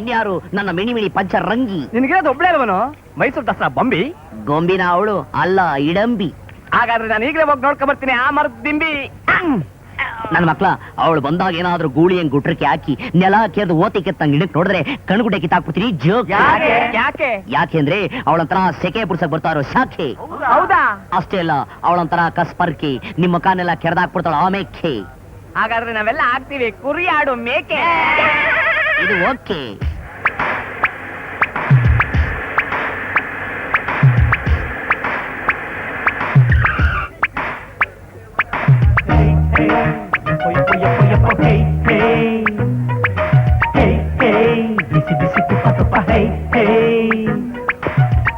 ಇನ್ಯಾರು ನನ್ನ ಮಿಣಿ ಮಿಣಿ ಪಂಚರಂಗಿ. ನಿನಗಿರೋದು ಒಬ್ಳೆ ಅಲ್ವನು? ಮೈಸೂರು ದಸರಾ ಬೊಂಬಿ ಗೊಂಬಿನ ಅವಳು ಅಲ್ಲ, ಇಡಂಬಿ. ಹಾಗಾದ್ರೆ ನಾನು ಈಗಲೇ ಹೋಗಿ ನೋಡ್ಕೊಂಡ್ ಬರ್ತೀನಿ ಆ ಮರದ ದಿಂಬಿ. ನನ್ನ ಮಕ್ಳ, ಅವಳು ಬಂದಾಗ ಏನಾದ್ರೂ ಗೂಳಿ ಹೆಂಗ್ ಗುಟ್ರಕ್ಕೆ ಹಾಕಿ ನೆಲ ಕೆದ್ದು ಓತಿ ಕೆತ್ತಂಗ್ ಇಡಕ್ ನೋಡಿದ್ರೆ ಕಣ್ಗುಡ್ಡೆ ಕಿತ್ತಾಕ್ಬಿಡ್ತೀನಿ. ಜೋಕ್. ಯಾಕೆ? ಯಾಕೆಂದ್ರೆ ಅವಳಂತರ ಸೆಕೆ ಬಿಡ್ಸಕ್ ಬರ್ತಾರೋ ಶಾಖೆ. ಹೌದಾ? ಅಷ್ಟೇ ಅಲ್ಲ, ಅವಳಂತರ ಕಸ್ಪರ್ಕೆ ನಿಮ್ಮ ಕಾನೆಲ್ಲ ಕೆರೆದಾಕ್ಬಿಡ್ತಾಳ ಆಮೇಕೆ. ಹಾಗಾದ್ರೆ ನಾವೆಲ್ಲ ಆಗ್ತೀವಿ ಕುರಿ ಆಡು ಮೇಕೆ. ಇದು ಓಕೆ.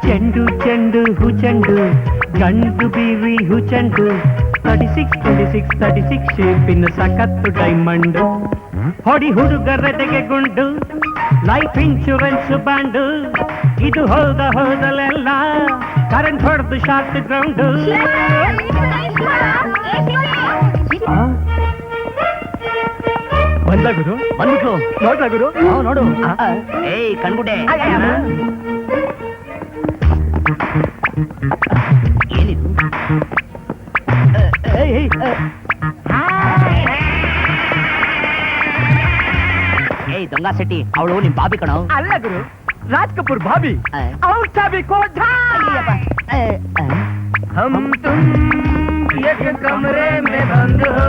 ಚೆಂಡು ಚೆಂಡು ಹುಚಂಡು ಗಂಡು ಬೀರಿ ಹುಚಂಡು 36 ಶೇಪಿನ ಸಖತ್ತು ಡೈಮಂಡು ಹೊಡಿ ಹುಡುಗರೆದೆಗೆ ಗುಂಡು ಲೈಫ್ ಇನ್ಶೂರೆನ್ಸ್ ಬಾಂಡು ಇದು ಹೋದಲೆಲ್ಲ ಕರೆಂಟ್ ಹೊಡೆದು ಶಾರ್ಟ್ ಗ್ರೌಂಡು. ಬಂದ ಗುರು, ಬಂದ್ಬಿಟ್ಲು. ನೋಡ್ಲ ಗುರು? ನೋಡು. ಏಯ್ ಕಣ್ಗುಡ್ಡೆ, ಏನಿದು? ಏಯ್ ದೊಂಗ ಶೆಟ್ಟಿ, ಅವಳು ನಿಮ್ ಬಾಬಿ ಕಣೋ. ಅಲ್ಲ ಗುರು, ರಾಜ್ ಕಪೂರ್ ಭಾಬಿ. ಅವ್ರ ಚಾಬಿ ಕೋಠ. हम तुम एक कमरे में बंद हो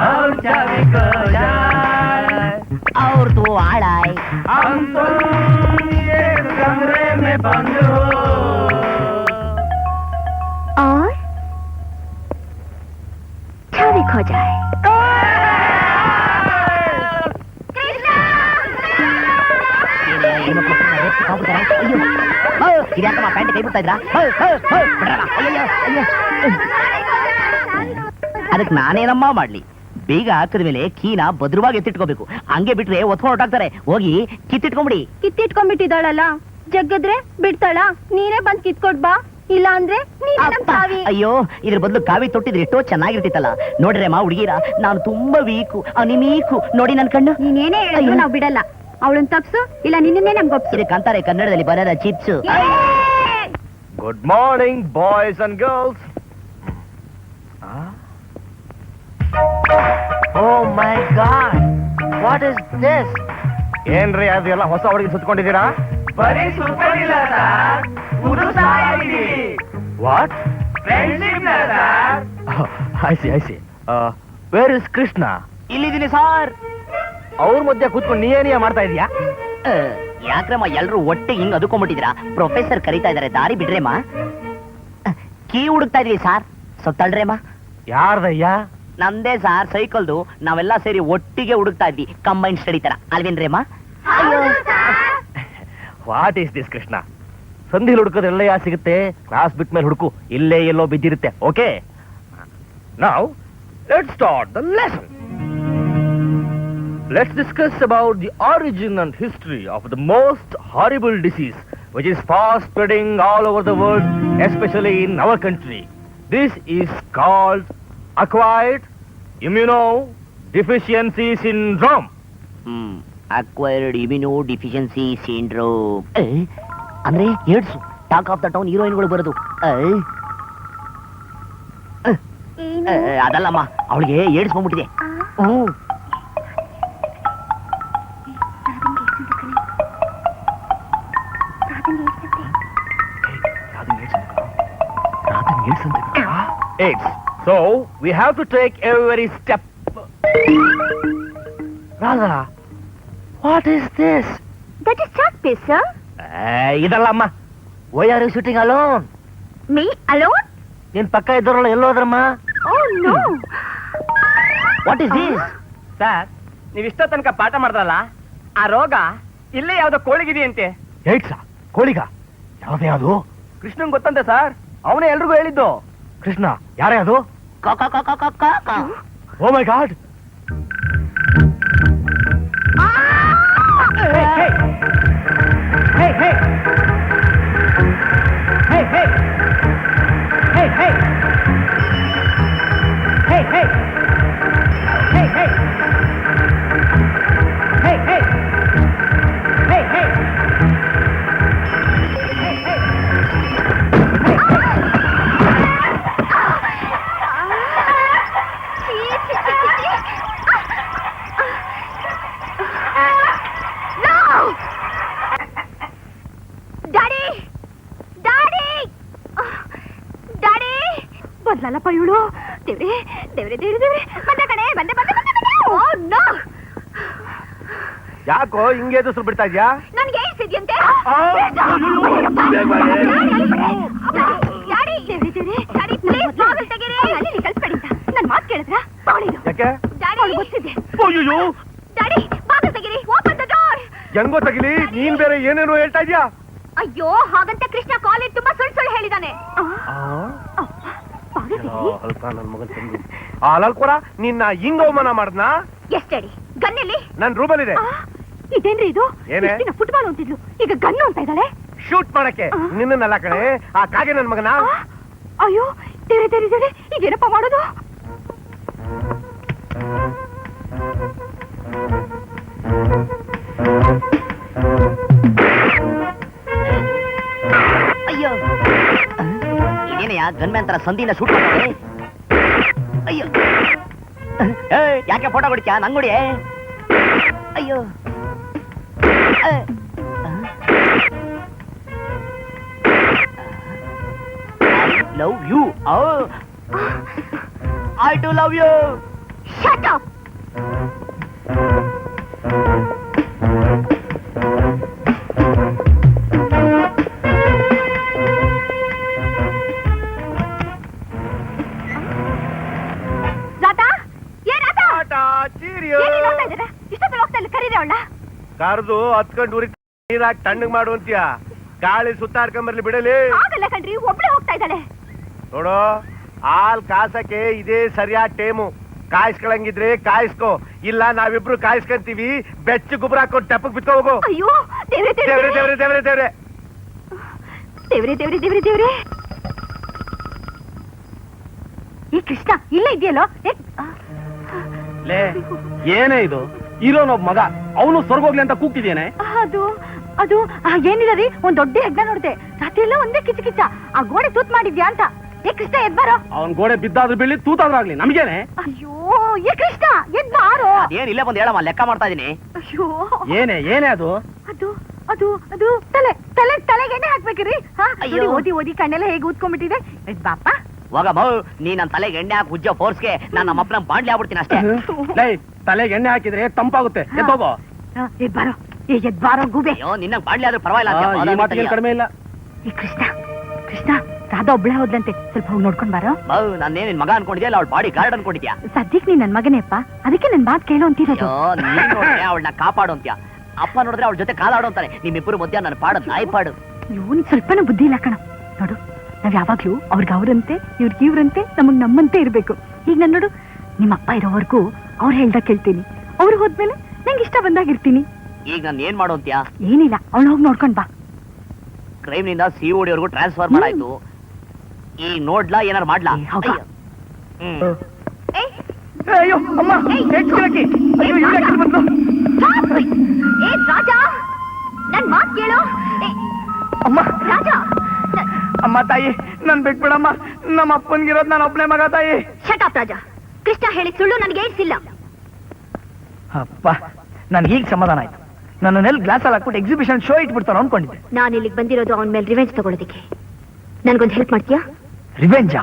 और चाबी खो जाए. और तू आड़ाई. हम तुम एक कमरे में बंद हो और चाबी खो जाए. ಇದ್ಯಾಕಮ್ಮ ಪ್ಯಾಂಟ್ ಕೈ ಬಿಡ್ತಾ ಇದ್ರಾ? ಅದಕ್ಕೆ ನಾನೇನಮ್ಮ ಮಾಡ್ಲಿ? ಬೀಗ ಹಾಕಿದ ಮೇಲೆ ಕೀನ ಭದ್ರವಾಗಿ ಎತ್ತಿಟ್ಕೋಬೇಕು. ಹಂಗೆ ಬಿಟ್ರೆ ಒತ್ಕೊಂಡು ಹೊರಟಾಗ್ತಾರೆ. ಹೋಗಿ ಕಿತ್ತಿಟ್ಕೊಂಬಿಡಿ. ಕಿತ್ತಿಟ್ಕೊಂಡ್ಬಿಟ್ಟಿದ್ದಾಳಲ್ಲ, ಜಗ್ಗದ್ರೆ ಬಿಡ್ತಾಳ? ನೀನೇ ಬಂದ್ ಕಿತ್ಕೊಡ್ ಬಾ, ಇಲ್ಲ ಅಂದ್ರೆ ಅಯ್ಯೋ, ಇದ್ರ ಬದಲು ಕಾವಿ ತೊಟ್ಟಿದ್ರೆ ಎಷ್ಟೋ ಚೆನ್ನಾಗಿರ್ತಿತ್ತಲ್ಲ. ನೋಡ್ರೆ ಅಮ್ಮ ಹುಡುಗಿರ, ನಾನು ತುಂಬಾ ವೀಕು, ಅನಿಮೀಕು. ನೋಡಿ ನನ್ ಕಣ್ಣು. ನೀನೇನೇ ಹೇಳಿದ್ರು ನಾವು ಬಿಡಲ್ಲ. ಅವಳನ್ನ ತಪ್ಸು, ಇಲ್ಲ ನಿನ್ನೇ ನಮ್ಗೆ ಒಪ್ಸು. ಇದಕ್ಕಂತಾರೆ ಕನ್ನಡದಲ್ಲಿ ಬರದ chips. Good morning boys and girls. Oh my god, what is this? ಏನ್ರಿ ಅದೆಲ್ಲ ಹೊಸ ಹುಡುಗಿ ಸುತ್ಕೊಂಡಿದ್ದೀರಾ? ಬರೀ ಸುತ್ಕೊಂಡಿಲ್ಲ sir, what? Friendship I see. Where is Krishna? ಇಲ್ಲಿದ್ದೀನಿ ಸಾರ್. ಅವ್ರ ಮಧ್ಯೆ ಕೂತ್ಕೊಂಡು ನೀನೇನಿಯ ಮಾಡ್ತಾ ಇದೀಯಾ? ಯಾಕ್ರಮ್ಮ ಎಲ್ರು ಒಟ್ಟಿಗೆ ಹಿಂಗ್ ಅದಕೊಂಡ್ಬಿಟ್ಟಿದ್ರಾ? ಪ್ರೊಫೆಸರ್ ಕರೀತಾ ಇದಾರೆ, ದಾರಿ ಬಿಡ್ರೇಮ್ಮ. ಕೀ ಹುಡುಕ್ತಾ ಇದೀವಿ ಸಾರ್, ಸೊತ್ತಳ್ರೇಮ್ಮ. ಯಾರ್ದಯ್ಯ? ನಂದೇ ಸಾರ್, ಸೈಕಲ್ದು. ನಾವೆಲ್ಲ ಸೇರಿ ಒಟ್ಟಿಗೆ ಹುಡುಕ್ತಾ ಇದ್ವಿ, ಕಂಬೈನ್ ಸ್ಟಡಿ ತರ ಅಲ್ವೇನ್ರೇಮ್ಮ? What is this Krishna? ಸಂಧಿಲ್ ಹುಡುಕೋದು ಎಲ್ಲ ಸಿಗುತ್ತೆ, ಕ್ಲಾಸ್ ಬಿಟ್ಟ ಮೇಲೆ ಹುಡುಕು, ಇಲ್ಲೇ ಎಲ್ಲೋ ಬಿದ್ದಿರುತ್ತೆ. Okay, now let's start the lesson. Let's discuss about the origin and history of the most horrible disease which is fast spreading all over the world, especially in our country. This is called acquired immunodeficiency syndrome. Acquired immunodeficiency syndrome ಅಂದ್ರೆ AIDS. Talk of the town ಹೀರೋಯಿನ್ಗಳು ಬರೋದು. ಅದಲ್ಲಮ್ಮ, ಅವಳಿಗೆ AIDS ಬಂದ್ಬಿಟ್ಟಿದೆ. AIDS. So we have to take every step. Radha, what is this? That is chalk piece, sir. ಇದಲ್ಲ ಅಮ್ಮ. Why are you sitting alone? Me alone? ನಿನ್ ಪಕ್ಕ ಇದ್ದವರಲ್ಲ ಎಲ್ಲೋ ಹೋದ್ರಮ್ಮ? Oh no. What is this? Sir, ನೀವು ಇಷ್ಟ ತನಕ ಪಾಠ ಮಾಡ್ದಲ್ಲ, ಆ ರೋಗ ಇಲ್ಲೇ ಯಾವ್ದೋ ಕೋಳಿಗಿದೆಯಂತೆ. ಏಡ್ಸಾ? ಕೋಳಿಗ? ಯಾವ್ದೇ ಅದು? ಕೃಷ್ಣನ್ ಗೊತ್ತಂತೆ ಸರ್, ಅವನೇ ಎಲ್ರಿಗೂ ಹೇಳಿದ್ದು. ಕೃಷ್ಣ ಯಾರೇ ಅದು? ಓ ಮೈ ಗಾಡ್. ಇವಳು ದೇವ್ರೆ ದೇವ್ರೆ ದೇವ್ರೆ ದೇವ್ರೆ ಬಂದ ಕಣೆ ಬಂದೆ ಬಂದೆ ಬಂದೆ ಬಂದೆ ಓ ನೋ ಯಾಕೋ ಹಿಂಗೆ ಎದುರು ಬಿಡ್ತಾ ಇದ್ಯಾ? ನನ್ಗೆ ಏನ್ ಸಿದ್ಯಂತೆ ನನ್ ಮಾತು ಕೇಳಿದ್ರ ಯಾಕೆ? ಗೊತ್ತಿದೆ ಅಯ್ಯೋ ಡ್ಯಾಡಿ ಬಾಗಿಲು ತೆಗೀರಿ ಓಪನ್ ದ ಡೋರ್ ಹೆಂಗೋ ತಗಿಲಿ, ನೀನ್ ಬೇರೆ ಏನೇನೋ ಹೇಳ್ತಾ ಇದ್ಯಾ? ಅಯ್ಯೋ ಹಾಗಂತ ಕೃಷ್ಣ ಕಾಲೇಜ್ ತುಂಬಾ ಸುಳ್ಳು ಹೇಳಿದಾನೆ ಅಲ್ಪ ನನ್ ಮಗನ್ ತಂದು ಅಲ್ಕೊರ ನಿನ್ನ ಹಿಂಗ ಅವಮಾನ ಮಾಡ್ದನಾ? ಎಷ್ಟಡಿ ಗನ್ನೆಲ್ಲಿ ನನ್ ರೂಮಲ್ಲಿದೆ. ಇದೇನ್ರಿ ಇದು ಏನೇ? ಫುಟ್ಬಾಲ್ ಅಂತಿದ್ಲು ಈಗ ಗನ್ನು ಅಂತ ಇದ್ದಾಳೆ ಶೂಟ್ ಮಾಡಕ್ಕೆ ನಿನ್ನಲ್ಲ ಕಣೆ, ಆ ಕಾಗೆ ನನ್ ಮಗನ. ಅಯ್ಯೋ ದೇವ್ರೆ ದೇವ್ರೆ ದೇವ್ರೆ ಈಗೇನಪ್ಪ ಮಾಡೋದು? ಅಯ್ಯೋ ಇದೇನೆಯ ಗನ್ಮ್ಯಾನ್ ತರ ಸಂಧಿನ ಶೂಟ್ ಮಾಡ್ತಾರೆ. ಅಯ್ಯೋ ಯಾಕೆ ಫೋಟೋ ಕೊಡ್ತೀಯ ನಂಗುಡಿ? ಅಯ್ಯೋ I love you. Oh, I do love you. Shut up. Radha ಏ ರಾಧಾ ಇಷ್ಟೊತ್ತಲ್ಲಿ ಹೋಗ್ತಾ ಇಲ್ಲ ಕರೀರಿ ಅವಳ ಕರ್ದು ಹತ್ಕೊಂಡು ಉರಿ ನೀರಾಗಿ ತಣ್ಣಗ್ ಮಾಡುವಂತೀಯ. ಗಾಳಿ ಸುತ್ತಾಡ್ಕೊಂಬರ್ಲಿ ಬಿಡಲಿ. ಆಗಲ್ಲ ಕಣ್ರಿ ಒಬ್ಳೆ ಹೋಗ್ತಾ ಇದ್ದಾಳೆ. ನೋಡು ಹಾಲ್ ಕಾಸಕ್ಕೆ ಇದೇ ಸರಿಯಾದ ಟೈಮು. ಕಾಯಿಸ್ಕೊಳಂಗಿದ್ರೆ ಕಾಯಿಸ್ಕೋ, ಇಲ್ಲ ನಾವಿಬ್ರು ಕಾಯಿಸ್ಕೊಂತೀವಿ. ಬೆಚ್ಚ ಗೊಬ್ಬರ ಹಾಕೊಂಡು ಟಪ್ಪಕ್ ಬಿತ್ಕೋ ಹೋಗು. ಅಯ್ಯೋ ದೇವ್ರೆ ದೇವ್ರೆ ದೇವ್ರೆ ದೇವ್ರೆ ದೇವ್ರೆ ದೇವ್ರೆ ದೇವ್ರೆ ದೇವ್ರೆ ದೇವ್ರೆ ಈ ಕೃಷ್ಣ ಇಲ್ಲೇ ಇದೆಯಲ್ಲೋ? ಲೇ ಏನೇ ಇದು? ಇರೋನೊಬ್ಬ ಮಗ, ಅವನು ಸ್ವರ್ಗೋಗ್ಲಿ ಅಂತ ಕೂಗ್ತಿದ್ದೇನೆ. ಅದು ಅದು ಏನಿಲ್ಲ ರೀ, ಒಂದ್ ದೊಡ್ಡ ಯಜ್ಞ ನೋಡ್ದೆ. ರಾತ್ರಿ ಎಲ್ಲ ಒಂದೇ ಕಿಚ್ಚ ಕಿಚ್ಚ. ಆ ಗೋಡೆ ತೂತ್ ಮಾಡಿದ್ಯಾ ಅಂತ. ಏ ಕೃಷ್ಣ ಎದ್ಬಾರೋ. ಅವನ್ ಗೋಡೆ ಬಿದ್ದಾದ್ರೂ ಬೀಳಿ ತೂತಾದ್ರೂ ನಮ್ಗೇನೆ. ಅಯ್ಯೋ ಏ ಕೃಷ್ಣ ಎದ್ಬಾರೋ. ಏನ್ ಇಲ್ಲೇ ಬಂದು ಹೇಳಮ್ಮ, ಲೆಕ್ಕ ಮಾಡ್ತಾ ಇದೀನಿ. ಅಯ್ಯೋ ಏನೇ ಅದು? ಅದು ಅದು ಅದು ತಲೆಗೆ ಎಣ್ಣೆ ಹಾಕ್ಬೇಕ್ರಿ. ಓದಿ ಓದಿ ಕಣ್ಣೆಲ್ಲ ಹೇಗೆ ಊದ್ಕೊಂಡ್ಬಿಟ್ಟಿದೆ. ಬಾಪ ಹೋಗ ಮೌ, ನೀ ನನ್ ತಲೆಗೆ ಎಣ್ಣೆ ಹಾಕಿ ಉಜ್ಜೋ ಫೋರ್ಸ್ಗೆ ನಾನು ನಮ್ಮ ಅಪ್ಪನ ಬಾಂಡ್ಲಿ ಆಗ್ಬಿಡ್ತೀನಿ ಅಷ್ಟೇ. ತಲೆಗೆ ಎಣ್ಣೆ ಹಾಕಿದ್ರೆ ತಂಪಾಗುತ್ತೆ. ಎದ್ದೋಗೋ. ಎದ್ಬಾರೋ ಎದ್ಬಾರೋ ಗೂಬೆ. ಅಯ್ಯೋ ನಿನ್ನ ಬಾಂಡ್ಲಿ ಆದ್ರೂ ಪರವಾಗಿಲ್ಲ. ಕಡಿಮೆ ಇಲ್ಲ. ಈ ಕೃಷ್ಣ ಕೃಷ್ಣ ರಾಧಾ ಒಬ್ಳೆ ಹೋದ್ಲಂತೆ, ಸ್ವಲ್ಪ ಹೋಗಿ ನೋಡ್ಕೊಂಡ್ ಬಾರೋ. ಮೌ, ನಾನೇನ್ ನಿನ್ ಮಗ ಅನ್ಕೊಂಡಿದ್ಯಾ ಅವಳ ಬಾಡಿ ಗಾರ್ಡ್ ಅನ್ಕೊಂಡಿದ್ಯಾ? ಸದ್ಯಕ್ ನೀನ್ ನನ್ ಮಗನೇಪ್ಪ, ಅದಕ್ಕೆ ನನ್ ಮಾತ್ ಕೇಳೋ ಅಂತಿರೋದು. ನೀನ್ ನೋಡ್ರೆ ಅವಳನ್ನ ಕಾಪಾಡು ಅಂತ್ಯ, ಅಪ್ಪ ನೋಡಿದ್ರೆ ಅವಳ ಜೊತೆ ಕಾಲಾಡು ಅಂತಾನೆ. ನಿಮ್ಮಿಬ್ಬರು ಮಧ್ಯ ನನ್ನ ಪಾಡು ನಾಯಿ ಪಾಡು. ಇವನ್ ಸ್ವಲ್ಪನೂ ಬುದ್ಧಿ ಇಲ್ಲ ಕಣ. ನೋಡು ನಾವ್ ಯಾವಾಗ್ಲೂ ಅವ್ರಿಗೆ ಅವ್ರಂತೆ ಇವ್ರಿಗೆ ಇವ್ರಂತೆ ನಮಗ್ ನಮ್ಮಂತೆ ಇರ್ಬೇಕು. ಈಗ ನನ್ ನೋಡು, ನಿಮ್ಮ ಅಪ್ಪ ಇರೋವರೆಗೂ ಅವ್ರು ಹೇಳ್ದಾಗ ಕೇಳ್ತೀನಿ, ಅವ್ರು ಹೋದ್ಮೇಲೆ ನಂಗೆ ಇಷ್ಟ ಬಂದಾಗಿರ್ತೀನಿ. ಈಗ ನಾನು ಏನ್ ಮಾಡು ಅಂತ್ಯಾ? ಏನಿಲ್ಲ, ಅವ್ಳು ಹೋಗಿ ನೋಡ್ಕೊಂಡ್ ಬಾ. ಕ್ರೈಮ್ ನಿಂದ COD ವರೆಗೂ ಟ್ರಾನ್ಸ್ಫರ್ ಮಾಡಾಯ್ತು. ಈ ನೋಡ್ಲಾ ಏನಾರು ಮಾಡ್ಲಾ? ಹೋಗ. ಅಯ್ಯೋ ಅಮ್ಮ, ಏ ರಾಜಾ, ನನ್ ಮಾತ್ ಕೇಳು. ಅಮ್ಮ ರಾಜಾ ಅಮ್ಮ ತಾಯಿ ನನ್ ಬಿಟ್ಬಿಡಮ್ಮ. ನಮ್ಮ ಅಪ್ಪನ್ಗಿರೋದ್ ನಾನು ಒಬ್ಬನೇ ಮಗ ತಾಯಿ. Shut up Raja. ಕೃಷ್ಣ ಹೇಳಿ ಸುಳ್ಳು ನನಗೆ ಏಡ್ಸಿಲ್ಲ. ಅಪ್ಪ ನನ್ಗೀಗ ಸಮಾಧಾನ ಆಯ್ತು. ನನ್ನೆಲ್ಲಿ ಗ್ಲಾಸ್ ಅಲ್ಲಿ ಹಾಕ್ಬಿಟ್ಟು ಎಕ್ಸಿಬಿಷನ್ ಶೋ ಇಟ್ಬಿಡ್ತಾರ ಅನ್ಕೊಂಡಿದ್ದೆ. ನಾನು ಇಲ್ಲಿಗೆ ಬಂದಿರೋದು ಅವನ ಮೇಲೆ ರಿವೆಂಜ್ ತಗೊಳ್ಳೋದಕ್ಕೆ. ನನ್ಗೊಂದು ಹೆಲ್ಪ್ ಮಾಡ್ತೀಯಾ? ರಿವೆಂಜಾ?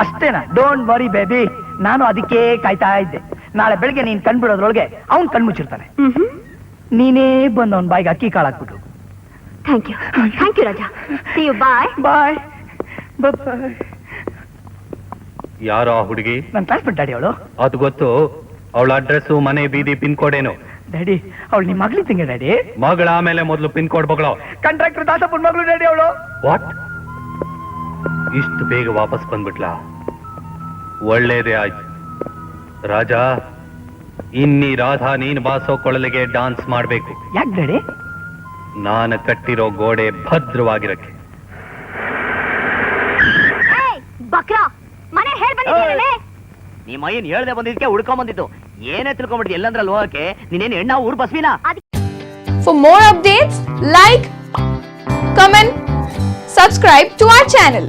ಅಷ್ಟೇನಾ? ಡೋಂಟ್ ವರಿ ಬೇಬಿ, ನಾನು ಅದಕ್ಕೆ ಕಾಯ್ತಾ ಇದ್ದೆ. ನಾಳೆ ಬೆಳಗ್ಗೆ ನೀನ್ ಕಣ್ಬಿಡೋದ್ರೊಳಗೆ ಅವ್ನ್ ಕಣ್ಮುಚ್ಚಿರ್ತಾನೆ. ನೀನೇ ಬಂದು ಅವ್ನ ಬಾಯಿಗೆ ಅಕ್ಕಿ ಕಾಳು ಹಾಕ್ಬಿಟ್ಟು. ಥ್ಯಾಂಕ್ ಯು ರಾಜಾ. See you. Bye bye. ಯಾರೋ ಆ ಹುಡುಗಿ? ನನ್ ಕ್ಲಾಸ್ಮೇಟ್ ಡ್ಯಾಡಿ ಅವಳು. ಅದು ಗೊತ್ತು. ಅವಳ ಅಡ್ರೆಸ್, ಮನೆ, ಬೀದಿ, ಪಿನ್ ಕೋಡ್ ಏನು? ಡ್ಯಾಡಿ ಅವಳು ನಿಮ್ಮ ಮಗಳು ತಿಂಗ ಡ್ಯಾಡಿ. ಮಗಳ ಆಮೇಲೆ ಮೊದಲು ಪಿನ್ ಕೋಡ್ ಬಗಳು. ಕಾಂಟ್ರಾಕ್ಟರ್ ದಾಸಪ್ಪನ ಮಗಳು ಡ್ಯಾಡಿ ಅವಳು. ವಾಟ್? ಇಷ್ಟು ಬೇಗ ವಾಪಸ್ ಬಂದ್ಬಿಟ್ಲಾ? ಒಳ್ಳೇದೇ ಆಯ್ತು. ರಾಜಾ, ಇನ್ನಿ ರಾಧಾ ನೀನ್ ಬಾಸೋ ಕೊಳಲಿಗೆ ಡಾನ್ಸ್ ಮಾಡ್ಬೇಕು. ಯಾಕೆ ಡ್ಯಾಡಿ? ನಾನು ಕಟ್ಟಿರೋ ಗೋಡೆ ಭದ್ರವಾಗಿರಕ್ಕೆ. ಬಕ್ರಾ, ಮನೆ ಹೇಳ್ ಬಂದಿದ್ದೀರಲ್ಲ. ನಿಮ್ಮ ಏನ್ ಹೇಳ್ದೆ ಬಂದಿದ್ಕೆ ಹುಡ್ಕೊಂಡ್ ಬಂದಿತ್ತು. ಏನೇ ತಿಳ್ಕೊಂಡ್ಬಿಡ್ತಿ ಎಲ್ಲಂದ್ರಲ್ಲಿ ಹೋಗಕ್ಕೆ. ನೀನೇನು ಹೆಣ್ಣ ಊರ್ ಬಸ್ವಿನಾ? For more updates, like, comment, subscribe to our channel.